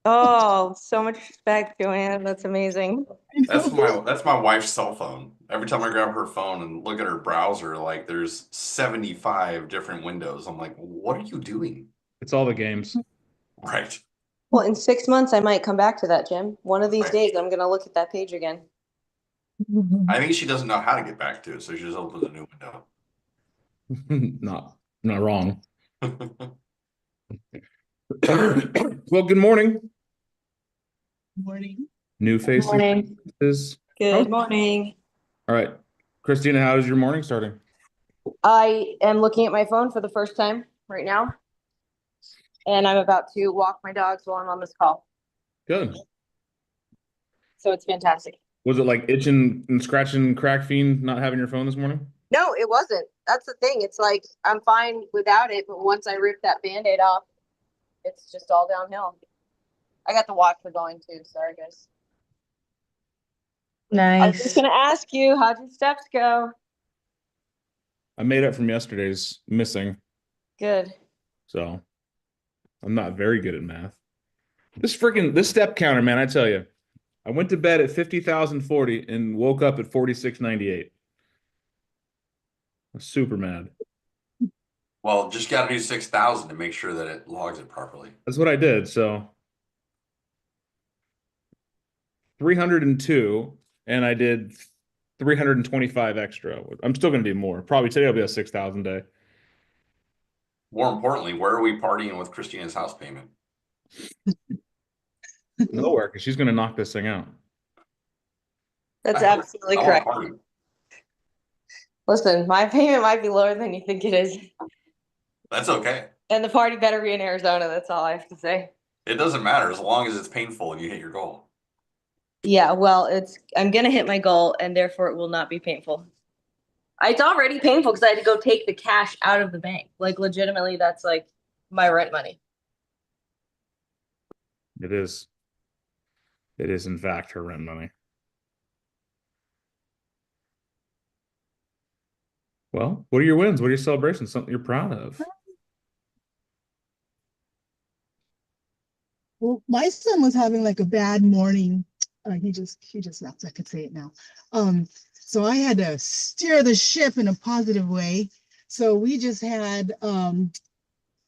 Oh, so much respect, Joanne. That's amazing. That's my wife's cell phone. Every time I grab her phone and look at her browser, like there's 75 different windows. I'm like, what are you doing? It's all the games. Right. Well, in 6 months, I might come back to that, Jim. One of these Right. days, I'm gonna look at that page again. I think she doesn't know how to get back to it, so she just opens a new window. Not wrong. Well, good morning. Morning. New faces. Morning. Good morning. All right. Christina, how is your morning starting? I am looking at my phone for the first time right now, and I'm about to walk my dogs while I'm on this call. Good. So it's fantastic. Was it like itching and scratching crack fiend not having your phone this morning? No, it wasn't. That's the thing. It's like I'm fine without it, but once I rip that Band-Aid off, it's just all downhill. I got the watch for going too. Sorry, guys. I was just Nice. gonna ask you, how'd your steps go? I made up from yesterday's missing, Good. so I'm not very good at math. This step counter, man, I tell you. I went to bed at 50,040 and woke up at 4698. I'm super mad. Well, just got to do 6,000 to make sure that it logs it properly. That's what I did. So 302, and I did 325 extra. I'm still going to do more. Probably today will be a 6,000 day. More importantly, where are we partying with Christina's house payment? Nowhere, because she's going to knock this thing out. That's absolutely I want to correct. party. Listen, my payment might be lower than you think it is. That's okay. And the party better be in Arizona. That's all I have to say. It doesn't matter as long as it's painful and you hit your goal. Yeah, well, I'm gonna hit my goal, and therefore it will not be painful. It's already painful because I had to go take the cash out of the bank. Like legitimately, that's like my rent money. It is. It is, in fact, her rent money. Well, what are your wins? What are your celebrations? Something you're proud of? Well, my son was having like a bad morning. He just left. I could say it now. So I had to steer the ship in a positive way. So we just had a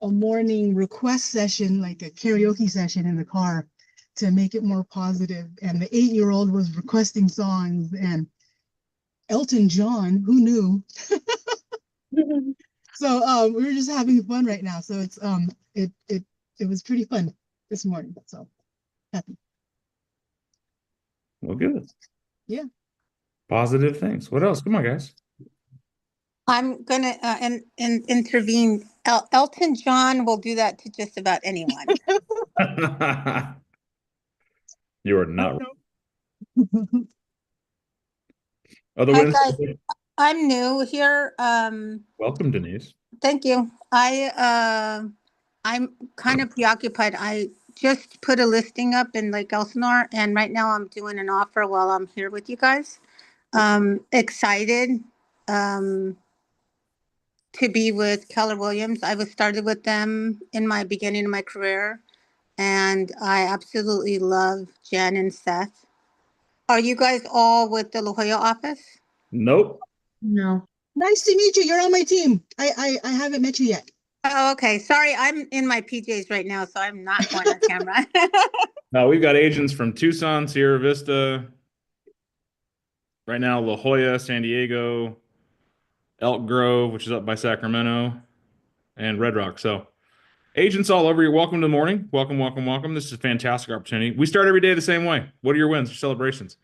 morning request session, like a karaoke session in the car to make it more positive. And the 8-year-old was requesting songs and Elton John, who knew? So we were just having fun right now. So it was pretty fun this morning. So happy. Well, good. Yeah. Positive things. What else? Come on, guys. I'm gonna intervene. Elton John will do that to just about anyone. You are not. Other Hi wins? guys, I'm new here. Welcome, Denise. Thank you. I'm kind of preoccupied. I just put a listing up in Lake Elsinore, and right now I'm doing an offer while I'm here with you guys. Excited to be with Keller Williams. I was started with them in my beginning of my career, and I absolutely love Jen and Seth. Are you guys all with the La Jolla office? Nope. No. Nice to meet you. You're on my team. I haven't met you yet. Oh, okay. Sorry, I'm in my PJs right now, so I'm not going on camera. No, we've got agents from Tucson, Sierra Vista, right now, La Jolla, San Diego, Elk Grove, which is up by Sacramento, and Red Rock. So agents all over. You're welcome to the morning. Welcome, welcome, welcome. This is a fantastic opportunity. We start every day the same way. What are your wins, your celebrations?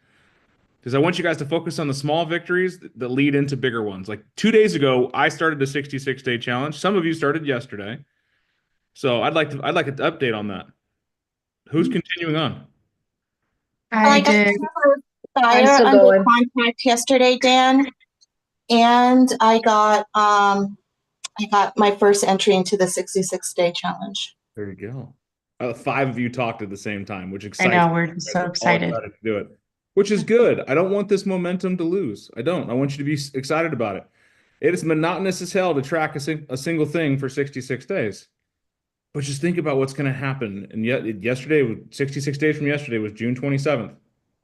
Because I want you guys to focus on the small victories that lead into bigger ones. Like 2 days ago, I started the 66-day challenge. Some of you started yesterday. So I'd like an update on that. Who's continuing on? I did. Fire under contract yesterday, Dan, and I got my first entry into the 66-day challenge. There you go. 5 of you talked at the same time, which excites I know, me. we're so All excited. to do it, which is good. I don't want this momentum to lose. I don't. I want you to be excited about it. It is monotonous as hell to track a single thing for 66 days. But just think about what's going to happen. And yet, yesterday, 66 days from yesterday was June 27th.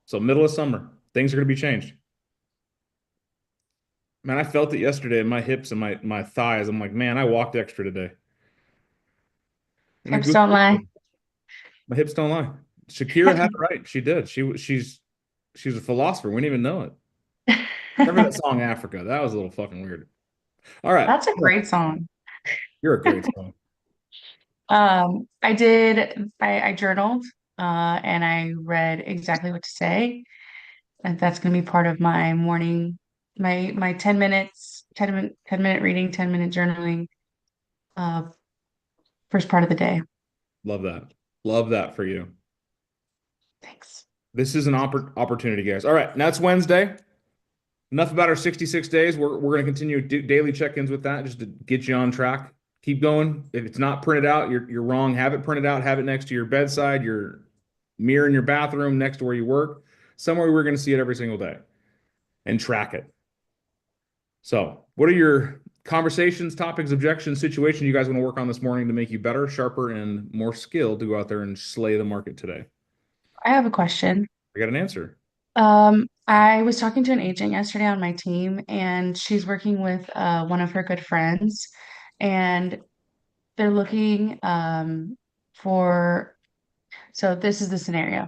So middle of summer, things are going to be changed. Man, I felt it yesterday in my hips and my thighs. I'm like, man, I walked extra today. And Hips don't lie. my hips don't lie. Shakira had it right. She did. She's a philosopher. We didn't even know it. Remember that song Africa? That was a little fucking weird. All right. That's a great song. You're a great song. I journaled, and I read exactly what to say. And that's going to be part of my morning, my 10 minutes, 10-minute reading, 10-minute journaling, uh, first part of the day. Love that. Love that for you. Thanks. This is an opportunity, guys. All right. Now it's Wednesday. Enough about our 66 days. We're going to continue daily check-ins with that just to get you on track. Keep going. If it's not printed out, you're wrong. Have it printed out. Have it next to your bedside, your mirror in your bathroom, next to where you work. Somewhere we're going to see it every single day and track it. So what are your conversations, topics, objections, situations you guys want to work on this morning to make you better, sharper, and more skilled to go out there and slay the market today? I have a question. I got an answer. I was talking to an agent yesterday on my team, and she's working with one of her good friends, and they're looking for, so this is the scenario.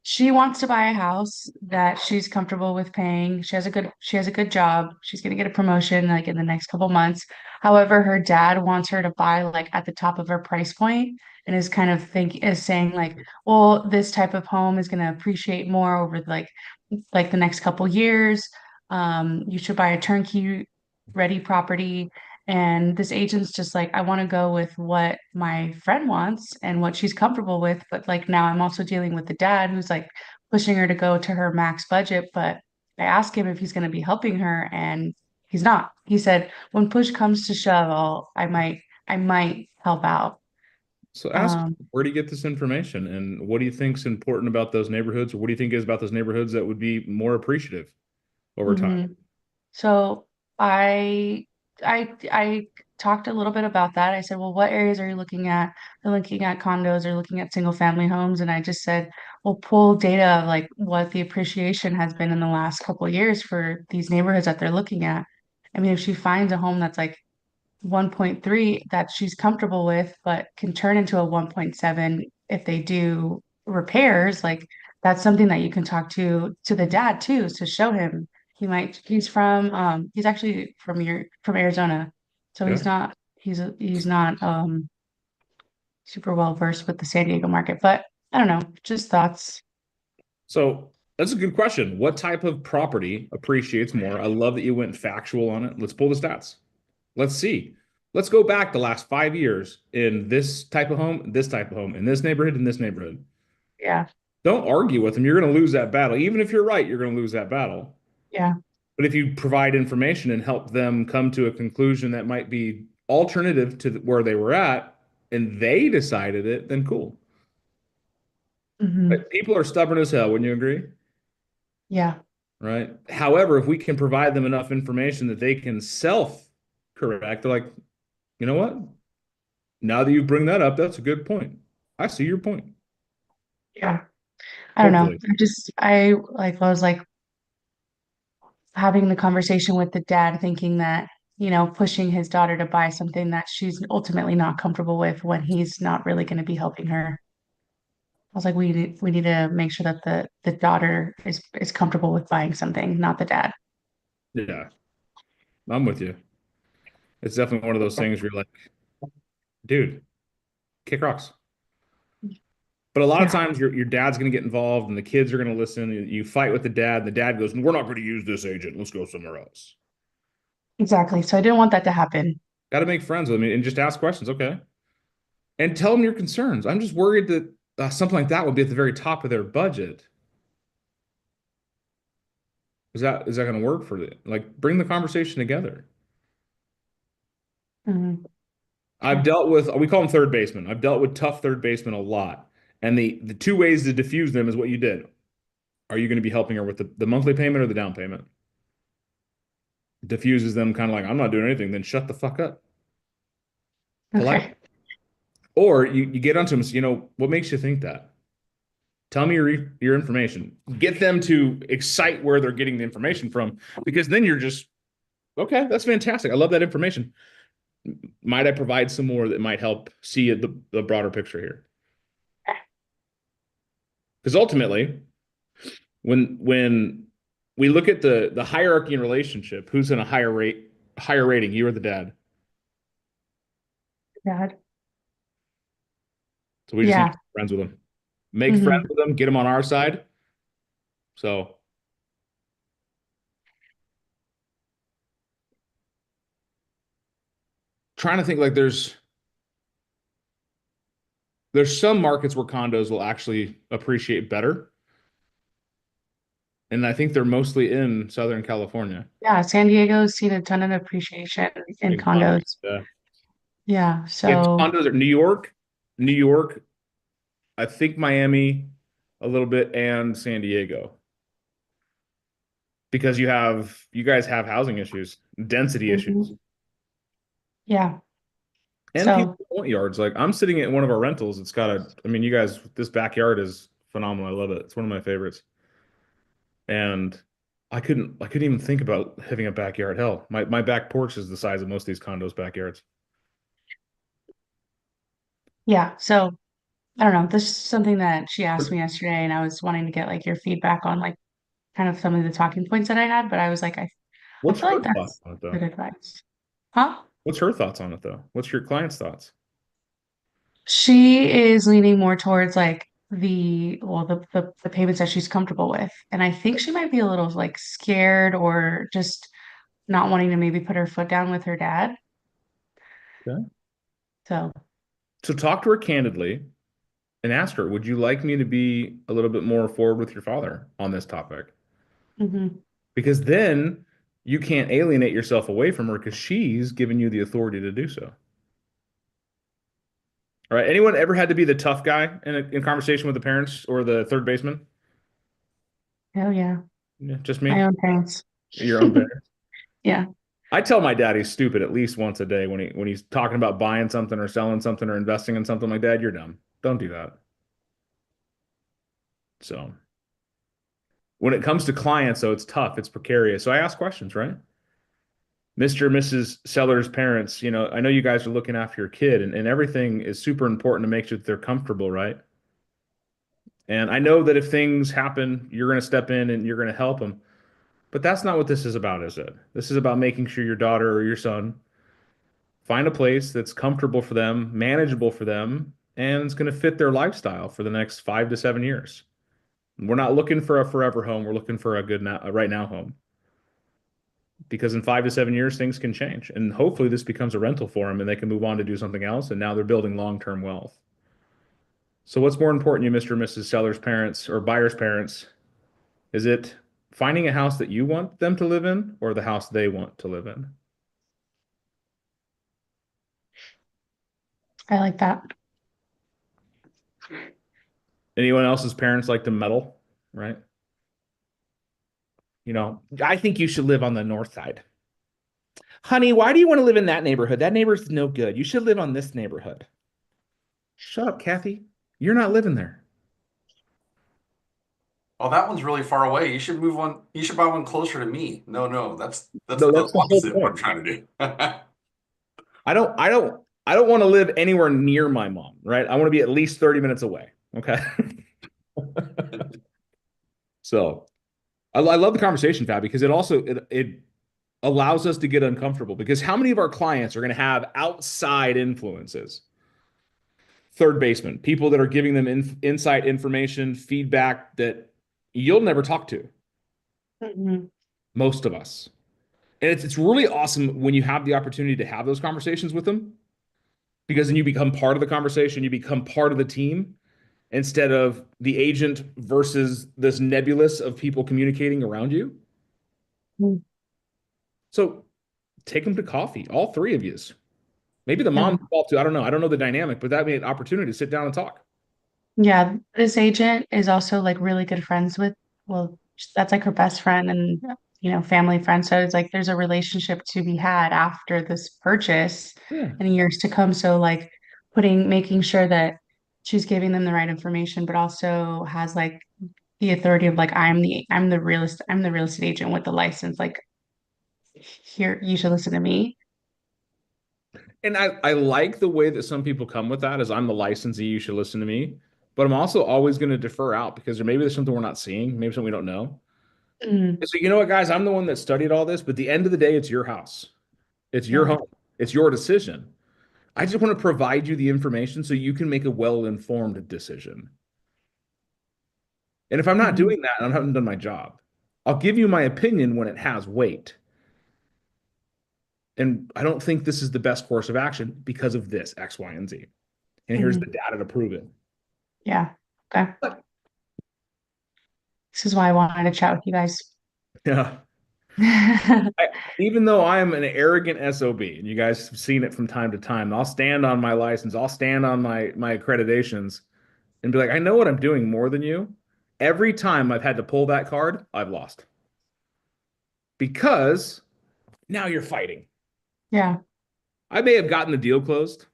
She wants to buy a house that she's comfortable with paying. She has a good job. She's gonna get a promotion like in the next couple months. However, her dad wants her to buy like at the top of her price point and is kind of is saying like, well, this type of home is gonna appreciate more over like the next couple years. You should buy a turnkey ready property. And this agent's just like, I want to go with what my friend wants and what she's comfortable with. But like now I'm also dealing with the dad who's like pushing her to go to her max budget. But I asked him if he's going to be helping her, and he's not. He said, when push comes to shove, I might help out. So ask, Um, where do you get this information, and what do you think is important about those neighborhoods, or what do you think is about those neighborhoods that would be more appreciative over time? mhm. So I talked a little bit about that. I said, well, what areas are you looking at? They're looking at condos or looking at single family homes. And I just said, well, pull data of like what the appreciation has been in the last couple of years for these neighborhoods that they're looking at. I mean, if she finds a home that's like 1.3 that she's comfortable with, but can turn into a 1.7 if they do repairs, like that's something that you can talk to the dad too, to show him. He's actually from Arizona. So Yeah. he's not super well versed with the San Diego market, but I don't know, just thoughts. So that's a good question. What type of property appreciates more? I love that you went factual on it. Let's pull the stats. Let's see. Let's go back the last 5 years in this type of home, this type of home, in this neighborhood, in this neighborhood. Yeah, Don't argue with them. You're going to lose that battle. Even if you're right, you're going to lose that battle. yeah. But if you provide information and help them come to a conclusion that might be alternative to where they were at, and they decided it, then cool. Hmm. But people are stubborn as hell. Wouldn't you agree? Yeah. Right. However, if we can provide them enough information that they can self-correct, they're like, you know what? Now that you bring that up, that's a good point. I see your point. Yeah. I don't know. Hopefully. I was like having the conversation with the dad, thinking that, pushing his daughter to buy something that she's ultimately not comfortable with when he's not really going to be helping her. I was like, we need to make sure that the daughter is comfortable with buying something, not the dad. Yeah, I'm with you. It's definitely one of those things where you're like, dude, kick rocks. But a lot of Yeah, times your dad's going to get involved and the kids are going to listen. You fight with the dad, and the dad goes, we're not going to use this agent. Let's go somewhere else. exactly. So I didn't want that to happen. Got to make friends with me and just ask questions. Okay. And tell them your concerns. I'm just worried that something like that would be at the very top of their budget. Is that going to work for them? Like, bring the conversation together. Mhm. I've dealt with, we call them third basemen. I've dealt with tough third basemen a lot. And the two ways to diffuse them is what you did. Are you going to be helping her with the monthly payment or the down payment? Diffuses them kind of like, I'm not doing anything, then shut the fuck up. Polite. Okay. Or you get onto them, so, what makes you think that? Tell me your information. Get them to excite where they're getting the information from, because then you're just, okay, that's fantastic. I love that information. Might I provide some more that might help see the broader picture here? Because ultimately, when we look at the hierarchy in relationship, who's in a higher rating, you or the dad? Dad. So we just need Yeah. to be friends with them. Make Mhm. friends with them, get them on our side. So trying to think, like there's some markets where condos will actually appreciate better. And I think they're mostly in Southern California. Yeah, San Diego's seen a ton of appreciation in Big condos. condos. Yeah. Yeah, It's so condos are New York, I think Miami a little bit, and San Diego. Because you guys have housing issues, density issues. mhm. Yeah. And people So want yards. Like I'm sitting at one of our rentals. It's got you guys, this backyard is phenomenal. I love it. It's one of my favorites. And I couldn't even think about having a backyard. Hell, my back porch is the size of most of these condos' backyards. yeah, so I don't know. This is something that she asked me yesterday, and I was wanting to get like your feedback on like kind of some of the talking points that I had, but I was like, I What's feel her like thoughts that's on it good though? advice. Huh? What's her thoughts on it though? What's your client's thoughts? She is leaning more towards like the payments that she's comfortable with. And I think she might be a little like scared or just not wanting to maybe put her foot down with her dad. Okay. So, So talk to her candidly and ask her, would you like me to be a little bit more forward with your father on this topic? mhm. Because then you can't alienate yourself away from her because she's given you the authority to do so. All right. Anyone ever had to be the tough guy in conversation with the parents or the third baseman? Hell yeah. Yeah, just My me? own parents. Your own parents? Yeah. I tell my dad he's stupid at least once a day when he's talking about buying something or selling something or investing in something. Like, Dad, you're dumb. Don't do that. So when it comes to clients, though, it's tough. It's precarious. So I ask questions, right? Mr. and Mrs. Seller's parents, I know you guys are looking after your kid, and everything is super important to make sure that they're comfortable, right? And I know that if things happen, you're going to step in and you're going to help them. But that's not what this is about, is it? This is about making sure your daughter or your son find a place that's comfortable for them, manageable for them, and it's going to fit their lifestyle for the next 5 to 7 years. We're not looking for a forever home. We're looking for a right now home. Because in 5 to 7 years, things can change. And hopefully this becomes a rental for them and they can move on to do something else. And now they're building long-term wealth. So what's more important, you Mr. and Mrs. Seller's parents or buyer's parents? Is it finding a house that you want them to live in or the house they want to live in? I like that. Anyone else's parents like to meddle, right? I think you should live on the north side. Honey, why do you want to live in that neighborhood? That neighborhood's no good. You should live on this neighborhood. Shut up, Kathy. You're not living there. Oh, that one's really far away. You should move on. You should buy one closer to me. No, that's No, the that's the whole opposite of what I'm point. trying to do. I don't want to live anywhere near my mom, right? I want to be at least 30 minutes away. Okay. So I love the conversation, Fab, because it allows us to get uncomfortable, because how many of our clients are going to have outside influences? Third baseman, people that are giving them insight information, feedback that you'll never talk to. Mhm. Most of us. And it's really awesome when you have the opportunity to have those conversations with them, because then you become part of the conversation, you become part of the team instead of the agent versus this nebulous of people communicating around you. Mm. So take them to coffee, all three of yous. Maybe the Yeah. mom involved too. I don't know. I don't know the dynamic, but that'd be an opportunity to sit down and talk. Yeah, this agent is also like really good friends with, well, that's like her best friend and family friend. So it's like there's a relationship to be had after this purchase Yeah. in years to come. So like making sure that she's giving them the right information, but also has like the authority of like I'm the real estate agent with the license. Like here, you should listen to me. And I like the way that some people come with that as I'm the licensee, you should listen to me. But I'm also always going to defer out because maybe there's something we're not seeing, maybe something we don't know. Mm, So you know what, guys, I'm the one that studied all this, but at the end of the day, it's your house. It's your yeah. home. It's your decision. I just want to provide you the information so you can make a well-informed decision. And if I'm not Mhm. doing that, I haven't done my job. I'll give you my opinion when it has weight. And I don't think this is the best course of action because of this, X, Y, and Z. And here's the Mhm. data to prove it. Yeah. Okay. This is why I wanted to chat with you guys. Yeah. Even though I am an arrogant SOB, and you guys have seen it from time to time, I'll stand on my license, I'll stand on my accreditations and be like, I know what I'm doing more than you. Every time I've had to pull that card, I've lost. Because now you're fighting. Yeah. I may have gotten the deal closed,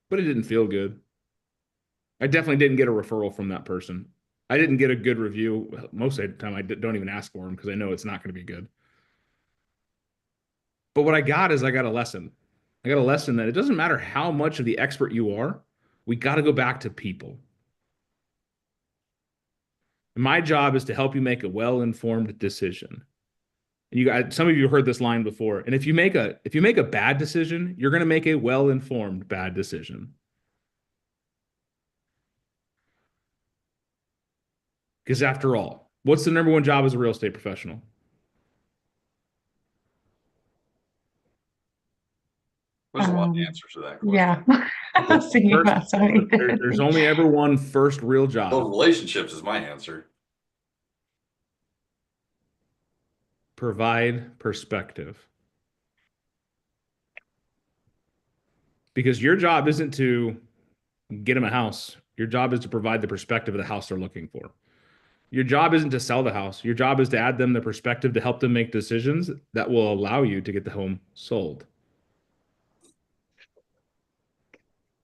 but it didn't feel good. I definitely didn't get a referral from that person. I didn't get a good review. Most of the time, I don't even ask for them because I know it's not going to be good. But what I got is I got a lesson. I got a lesson that it doesn't matter how much of the expert you are, we got to go back to people. And my job is to help you make a well-informed decision. And you guys, some of you heard this line before. And if you make a bad decision, you're going to make a well-informed bad decision. Because after all, what's the number one job as a real estate professional? There's a lot of Um, answers to that question. yeah. I was thinking about so many different There's things. only ever one first real Well, job. relationships is my answer. Provide perspective. Because your job isn't to get them a house. Your job is to provide the perspective of the house they're looking for. Your job isn't to sell the house. Your job is to add them the perspective to help them make decisions that will allow you to get the home sold.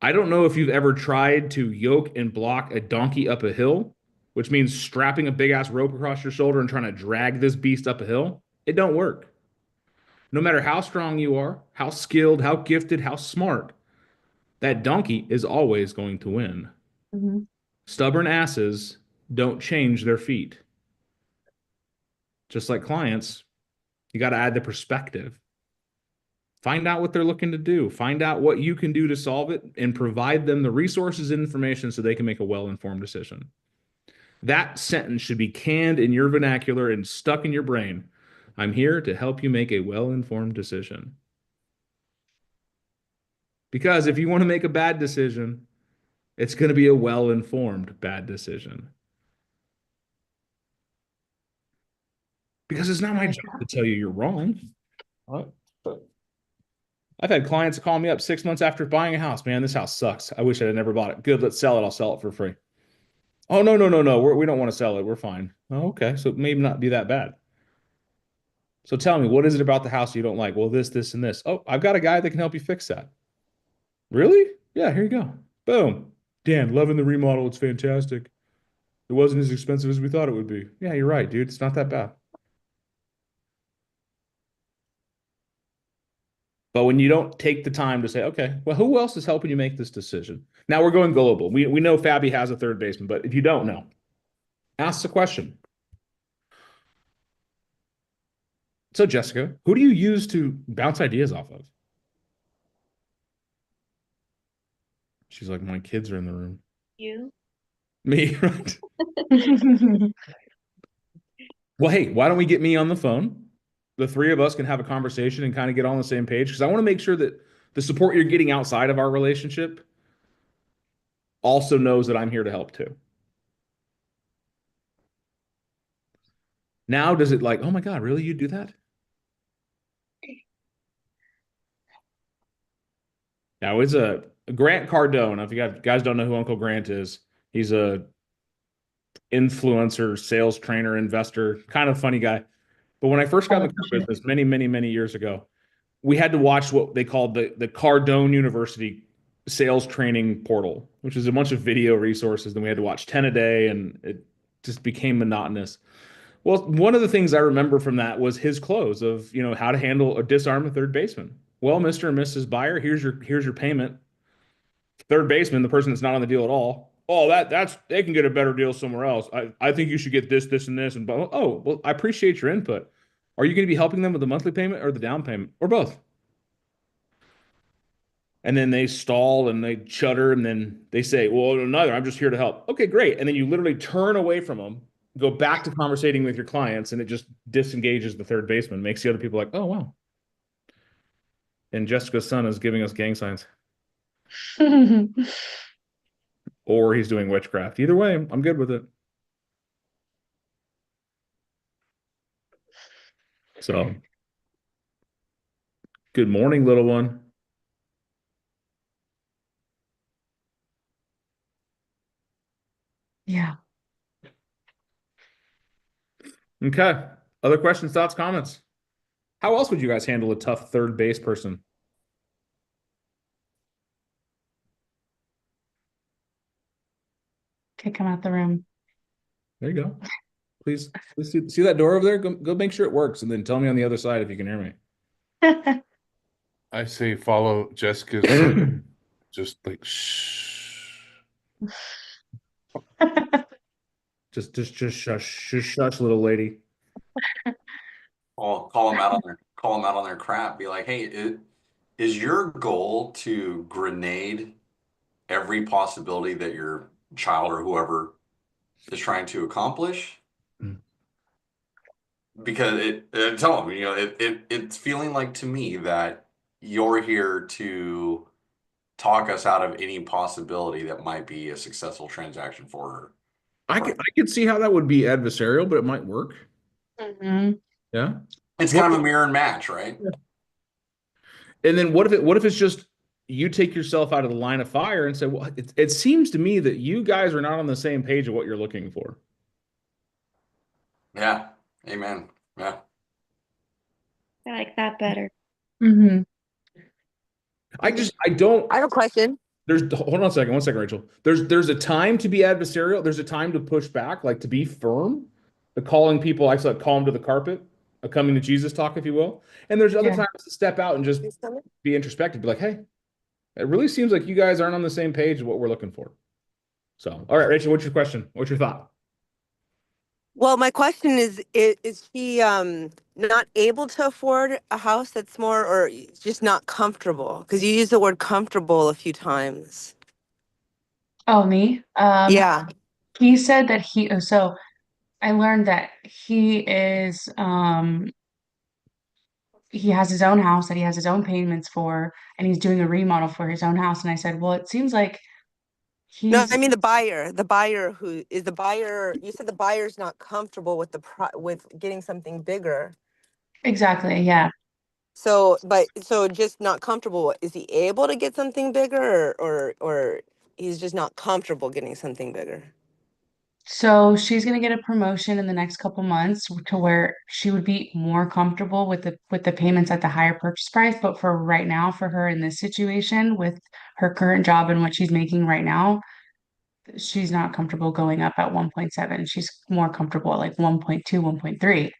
I don't know if you've ever tried to yoke and block a donkey up a hill, which means strapping a big ass rope across your shoulder and trying to drag this beast up a hill. It don't work. No matter how strong you are, how skilled, how gifted, how smart, that donkey is always going to win. Mhm. Stubborn asses don't change their feet. Just like clients, you got to add the perspective. Find out what they're looking to do. Find out what you can do to solve it and provide them the resources and information so they can make a well-informed decision. That sentence should be canned in your vernacular and stuck in your brain. I'm here to help you make a well-informed decision. Because if you want to make a bad decision, it's going to be a well-informed bad decision. Because it's not my job to tell you you're wrong. I've had clients call me up 6 months after buying a house. Man, this house sucks. I wish I had never bought it. Good, let's sell it. I'll sell it for free. Oh, no, no, no, no. We don't want to sell it. We're fine. Oh, okay. So it may not be that bad. So tell me, what is it about the house you don't like? Well, this, and this. Oh, I've got a guy that can help you fix that. Really? Yeah, here you go. Boom. Dan, loving the remodel. It's fantastic. It wasn't as expensive as we thought it would be. Yeah, you're right, dude. It's not that bad. But when you don't take the time to say, okay, well, who else is helping you make this decision? Now we're going global. We know Fabi has a third baseman, but if you don't know, ask the question. So, Jessica, who do you use to bounce ideas off of? She's like, my kids are in the room. You? Me, right? Well, hey, why don't we get me on the phone? The three of us can have a conversation and kind of get on the same page because I want to make sure that the support you're getting outside of our relationship also knows that I'm here to help too. Now, does it like, oh my God, really? You do that? Now, it's a Grant Cardone. If you guys don't know who Uncle Grant is, he's a influencer, sales trainer, investor, kind of funny guy. But when I first got in the car business many, many, many years ago, we had to watch what they called the Cardone University sales training portal, which is a bunch of video resources. Then we had to watch 10 a day, and it just became monotonous. Well, one of the things I remember from that was his close of, how to handle or disarm a third baseman. Well, Mr. and Mrs. Buyer, here's your payment. Third baseman, the person that's not on the deal at all. Oh, that's they can get a better deal somewhere else. I think you should get this, this, and this. And oh, well, I appreciate your input. Are you going to be helping them with the monthly payment or the down payment or both? And then they stall and they shudder and then they say, well, neither. I'm just here to help. Okay, great. And then you literally turn away from them, go back to conversating with your clients, and it just disengages the third baseman, makes the other people like, oh, wow. And Jessica's son is giving us gang signs. Or he's doing witchcraft. Either way, I'm good with it. So, good morning, little one. Yeah. Okay. Other questions, thoughts, comments? How else would you guys handle a tough third base person? Kick him out the room. There you go. Please see that door over there? Go make sure it works, and then tell me on the other side if you can hear me. I say follow Jessica's just like shh. Just shush, little lady. Call them out on their crap. Be like, hey, is your goal to grenade every possibility that your child or whoever is trying to accomplish? Because tell them, it's feeling like to me that you're here to talk us out of any possibility that might be a successful transaction for her. I could see how that would be adversarial, but it might work. Mhm. Yeah. It's kind of a mirror and match, right? And then what if it's just you take yourself out of the line of fire and say, well, it seems to me that you guys are not on the same page of what you're looking for. Yeah. Amen. Yeah. I like that better. Mhm. I don't. I have a question. Hold on a second. One second, Rachel. There's a time to be adversarial. There's a time to push back, like to be firm. The calling people, I said, call them to the carpet, a coming to Jesus talk, if you will. And there's other times to step out and just be introspective, be like, hey, it really seems like you guys aren't on the same page of what we're looking for. So, all right, Rachel, what's your question? What's your thought? Well, my question is she not able to afford a house that's more, or just not comfortable? Because you used the word comfortable a few times. Oh, me? Yeah. He said that so I learned that he has his own house that he has his own payments for, and he's doing a remodel for his own house. And I said, well, it seems like No, he's I mean the buyer. The buyer who is the buyer. You said the buyer's not comfortable with with getting something bigger. exactly, yeah. So just not comfortable. Is he able to get something bigger, or he's just not comfortable getting something bigger? So she's gonna get a promotion in the next couple months to where she would be more comfortable with the payments at the higher purchase price. But for right now, for her in this situation with her current job and what she's making right now, she's not comfortable going up at 1.7. She's more comfortable at like 1.2, 1.3,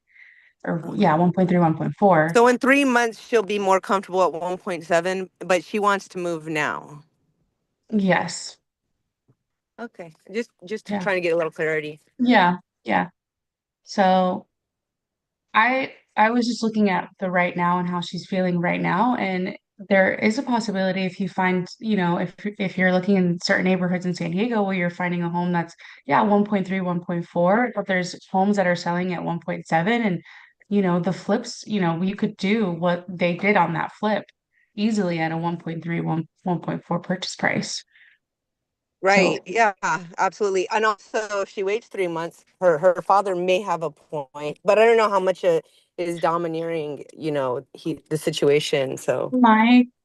or yeah, 1.3, 1.4. So in 3 months she'll be more comfortable at 1.7, but she wants to move now. Yes. Okay, just Yeah. trying to get a little clarity. Yeah. Yeah. So I was just looking at the right now and how she's feeling right now, and there is a possibility if you find, if you're looking in certain neighborhoods in San Diego where you're finding a home that's 1.3, 1.4, but there's homes that are selling at 1.7, and the flips, you could do what they did on that flip easily at a 1.3, 1.4 purchase price. Right. Yeah, absolutely. And also, if she waits 3 months, her father may have a point, but I don't know how much is domineering, the situation. So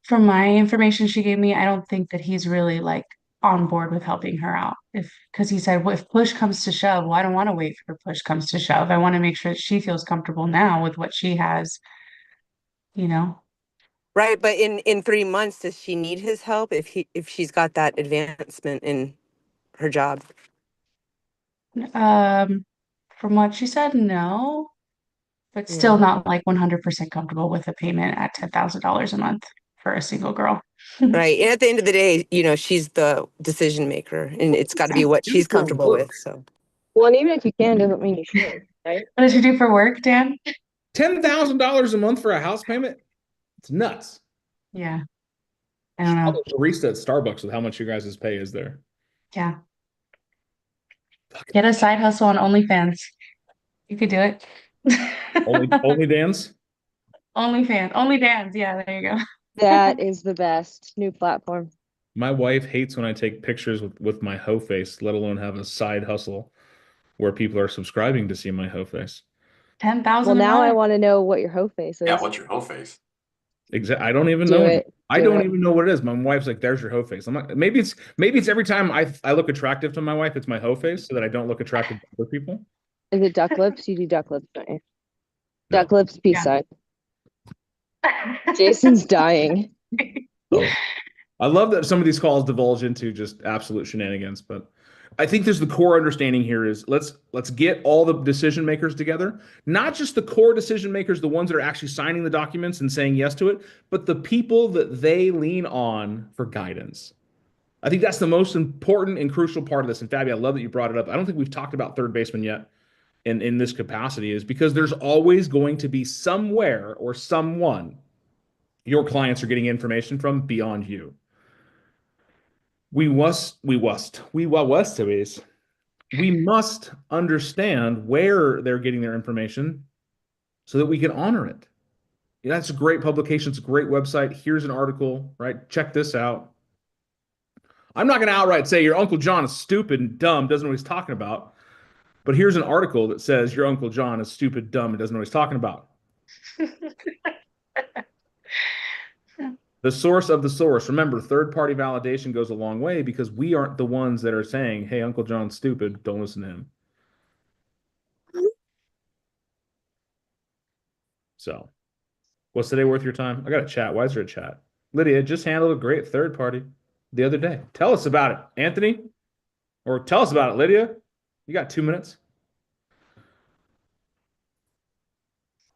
From my information she gave me, I don't think that he's really like on board with helping her out. Because he said, well, if push comes to shove, well, I don't want to wait for push comes to shove. I want to make sure that she feels comfortable now with what she has, you know. Right, but in 3 months, does she need his help if she's got that advancement in her job? From what she said, no, but still Yeah. not like 100% comfortable with a payment at $10,000 a month for a single girl. Right. And at the end of the day, she's the decision maker, and it's got to be what she's comfortable with. So, Well, and even if you can, doesn't mean you should, right? What does she do for work, Dan? $10,000 a month for a house payment? It's nuts. Yeah. I don't know. Barista at Starbucks with how much you guys' pay is there. Yeah. Get a side hustle on OnlyFans. You could do it. Only Dan's? OnlyFans. OnlyDans. Yeah, there you go. That is the best new platform. My wife hates when I take pictures with my hoe face, let alone have a side hustle where people are subscribing to see my hoe face. 10,000 Well, a now I month? want to know what your hoe face is. Yeah, what's your hoe face? I don't even Do know. it. I Do don't it. even know what it is. My wife's like, "There's your hoe face." I'm like, maybe it's every time I look attractive to my wife, it's my hoe face, so that I don't look attractive to other people. Is it duck lips? You do duck lips, don't you? No. Duck lips, peace Yeah. sign. Jason's dying. So, I love that some of these calls divulge into just absolute shenanigans, but I think there's the core understanding here is let's get all the decision makers together, not just the core decision makers, the ones that are actually signing the documents and saying yes to it, but the people that they lean on for guidance. I think that's the most important and crucial part of this. And Fabi, I love that you brought it up. I don't think we've talked about third baseman yet in this capacity, is because there's always going to be somewhere or someone your clients are getting information from beyond you. We must understand where they're getting their information so that we can honor it. Yeah, that's a great publication. It's a great website. Here's an article, right? Check this out. I'm not going to outright say your Uncle John is stupid and dumb, doesn't know what he's talking about. But here's an article that says your Uncle John is stupid, dumb, and doesn't know what he's talking about. The source of the source. Remember, third-party validation goes a long way because we aren't the ones that are saying, hey, Uncle John's stupid, don't listen to him. So, what's today worth your time? I got a chat. Why is there a chat? Lydia just handled a great third party the other day. Tell us about it, Anthony. Or tell us about it, Lydia. You got 2 minutes.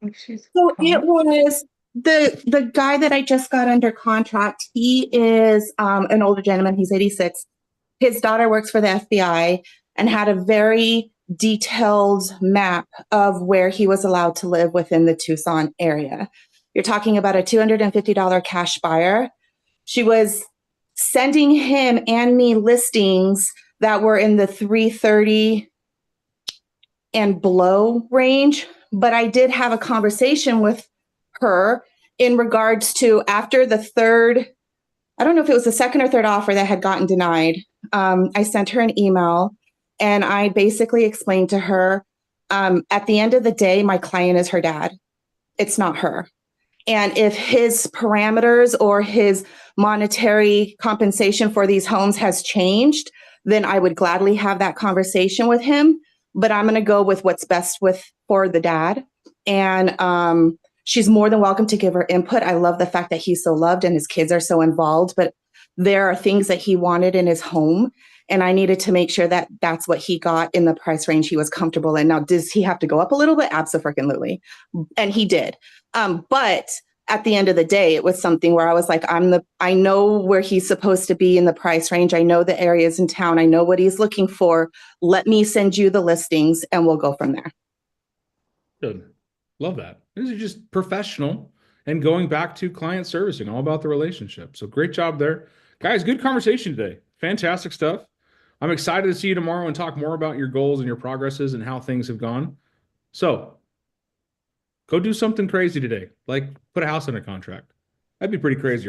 So it was the guy that I just got under contract. He is an older gentleman. He's 86. His daughter works for the FBI and had a very detailed map of where he was allowed to live within the Tucson area. You're talking about a $250 cash buyer. She was sending him and me listings that were in the 330 and below range. But I did have a conversation with her in regards to after the third, I don't know if it was the second or third offer that had gotten denied. I sent her an email and I basically explained to her, at the end of the day, my client is her dad. It's not her. And if his parameters or his monetary compensation for these homes has changed, then I would gladly have that conversation with him. But I'm going to go with what's best for the dad. And she's more than welcome to give her input. I love the fact that he's so loved and his kids are so involved, but there are things that he wanted in his home. And I needed to make sure that that's what he got in the price range he was comfortable in. Now, does he have to go up a little bit? Absolutely. And he did. But at the end of the day, it was something where I was like, I know where he's supposed to be in the price range. I know the areas in town. I know what he's looking for. Let me send you the listings and we'll go from there. Good. Love that. This is just professional and going back to client servicing, all about the relationship. So great job there. Guys, good conversation today. Fantastic stuff. I'm excited to see you tomorrow and talk more about your goals and your progresses and how things have gone. So go do something crazy today, like put a house under contract. That'd be pretty crazy, right?